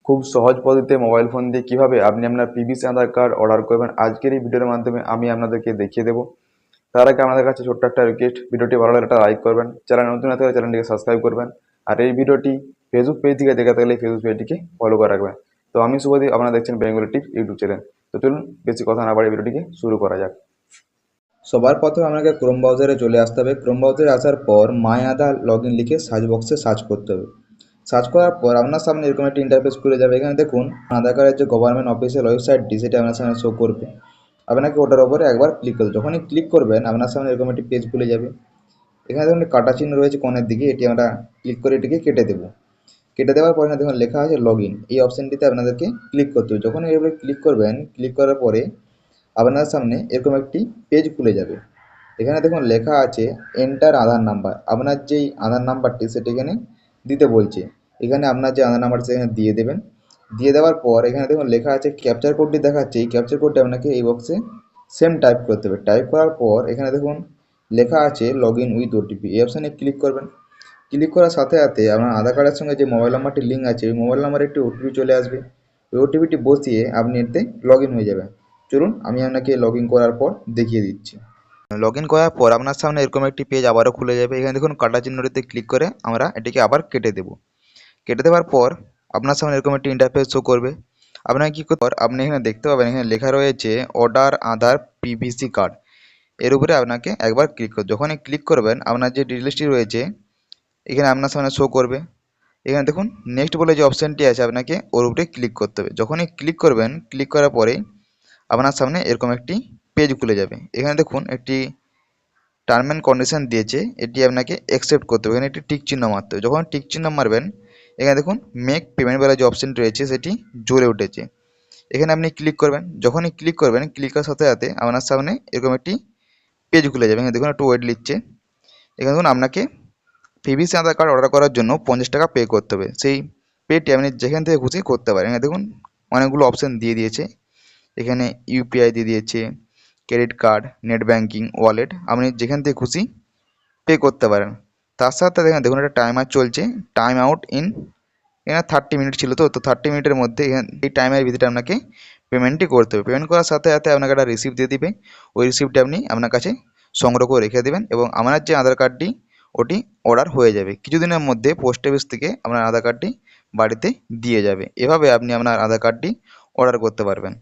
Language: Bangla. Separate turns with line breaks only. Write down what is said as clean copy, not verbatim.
খুব সহজ পদ্ধতিতে মোবাইল ফোন দিয়ে কিভাবে আপনি আপনার পিভিসি আধার কার্ড অর্ডার করবেন আজকের এই ভিডিওর মাধ্যমে আমি আপনাদেরকে দেখিয়ে দেবো। তার আগে আমাদের কাছে ছোট্ট একটা রিকোয়েস্ট, ভিডিওটি ভালো লাগলে একটা লাইক করবেন, চ্যানেল নতুন হয়ে থাকলে চ্যানেলটিকে সাবস্ক্রাইব করবেন, আর এই ভিডিওটি ফেসবুক পেজ থেকে দেখে থাকলে ফেসবুক পেজটিকে ফলো করে রাখবেন। তো আমি শুভদীপ, আপনারা দেখছেন বেঙ্গলি টিপস ইউটিউব চ্যানেল। তো চলুন বেশি কথা না বাড়িয়ে ভিডিওটিকে শুরু করা যাক।
সবার প্রথমে আপনাকে ক্রোম ব্রাউজারে চলে আসতে হবে। ক্রোম ব্রাউজারে আসার পর মাই আধার লগ ইন লিখে সার্চ বক্সে সার্চ করতে হবে। সার্চ করার পর আপনার সামনে এরকম একটি ইন্টারফেস খুলে যাবে। এখানে দেখুন আধার কার্ডের যে গভর্নমেন্ট অফিসিয়াল ওয়েবসাইটটি সেটা আপনার সামনে শো করবে। আপনাকে ওটার উপরে একবার ক্লিক করবে। যখনই ক্লিক করবেন আপনার সামনে এরকম একটি পেজ খুলে যাবে। এখানে দেখুন কাটা চিহ্ন রয়েছে কোণের দিকে, এটি আমরা ক্লিক করে এটিকে কেটে দেবো। কেটে দেওয়ার পর এখানে দেখুন লেখা আছে লগ ইন, এই অপশানটিতে আপনাদেরকে ক্লিক করতে হবে। যখন এর উপরে ক্লিক করবেন, ক্লিক করার পরে আপনার সামনে এরকম একটি পেজ খুলে যাবে। এখানে দেখুন লেখা আছে এন্টার আধার নাম্বার। আপনার যেই আধার নাম্বারটি সেটা এখানে দিতে বলছে। এখানে আপনার যে আধার নাম্বার সেখানে দিয়ে দেবেন। দিয়ে দেওয়ার পর এখানে দেখুন লেখা আছে ক্যাপচার কোডটি দেখাচ্ছে, এই ক্যাপচার কোডটি আপনাকে এই বক্সে সেম টাইপ করতে হবে। টাইপ করার পর এখানে দেখুন লেখা আছে লগ ইন উইথ ওটিপি, এই অপশানে ক্লিক করবেন। ক্লিক করার সাথে সাথে আপনার আধার কার্ডের সঙ্গে যে মোবাইল নাম্বারটি লিঙ্ক আছে ওই মোবাইল নাম্বারে একটি ওটিপি চলে আসবে। ওই ওটিপিটি বসিয়ে আপনি এতে লগ ইন হয়ে যাবেন। চলুন আমি আপনাকে লগ ইন করার পর দেখিয়ে দিচ্ছি। লগ ইন করার পর আপনার সামনে এরকম একটি পেজ আবারও খুলে যাবে। এখানে দেখুন কাটা চিহ্নটিতে ক্লিক করে আমরা এটিকে আবার কেটে দেব। কেটে দেওয়ার পর আপনার সামনে এরকম একটি ইন্টারফেস শো করবে। আপনাকে কী করতে হবে, আপনি এখানে দেখতে পাবেন এখানে লেখা রয়েছে অর্ডার আধার পিভিসি কার্ড। এর উপরে আপনাকে একবার ক্লিক করতে, যখনই ক্লিক করবেন আপনার যে ডিটেলসটি রয়েছে এখানে আপনার সামনে শো করবে। এখানে দেখুন নেক্সট বলে যে অপশানটি আছে আপনাকে ওর উপরে ক্লিক করতে হবে। যখনই ক্লিক করবেন, ক্লিক করার পরে আপনার সামনে এরকম একটি পেজ খুলে যাবে। এখানে দেখুন একটি টার্ম অ্যান্ড কন্ডিশন দিয়েছে, এটি আপনাকে অ্যাকসেপ্ট করতে হবে। এখানে একটি টিক চিহ্ন মারতে হবে। যখন টিক চিহ্ন মারবেন এখানে দেখুন মেক পেমেন্ট বলে যে অপশানটি রয়েছে সেটি জ্বলে উঠেছে। এখানে আপনি ক্লিক করবেন। যখনই ক্লিক করবেন, ক্লিক করার সাথে সাথে আপনার সামনে এরকম একটি পেজ খুলে যাবে। এখানে দেখুন একটু ওয়েট নিচ্ছে। এখানে দেখুন আপনাকে পিভিসি আধার কার্ড অর্ডার করার জন্য 50 টাকা পে করতে হবে। সেই পেটি আপনি যেখান থেকে খুশি করতে পারেন। এখানে দেখুন অনেকগুলো অপশান দিয়ে দিয়েছে। এখানে ইউপিআই দিয়ে দিয়েছে, credit card, net banking, wallet, আপনি যেখান থেকে খুশি পে করতে পারেন। তার সাথে এখানে দেখুন একটা টাইমার চলছে, টাইম আউট ইন, এখানে 30 মিনিট ছিল, তো 30 মিনিটের মধ্যে এই টাইমের ভিতরে আপনাকে পেমেন্টটি করতে হবে। পেমেন্ট করার সাথে সাথে আপনাকে একটা রিসিপ্ট দিয়ে দিবে। ওই রিসিপ্টটি আপনি আপনার কাছে সংগ্রহ করে রেখে দেবেন এবং আপনার যে আধার কার্ডটি ওটি অর্ডার হয়ে যাবে। কিছুদিনের মধ্যে পোস্ট অফিস থেকে আপনার আধার কার্ডটি বাড়িতে দিয়ে যাবে। এভাবে আপনি আপনার আধার কার্ডটি অর্ডার করতে পারবেন।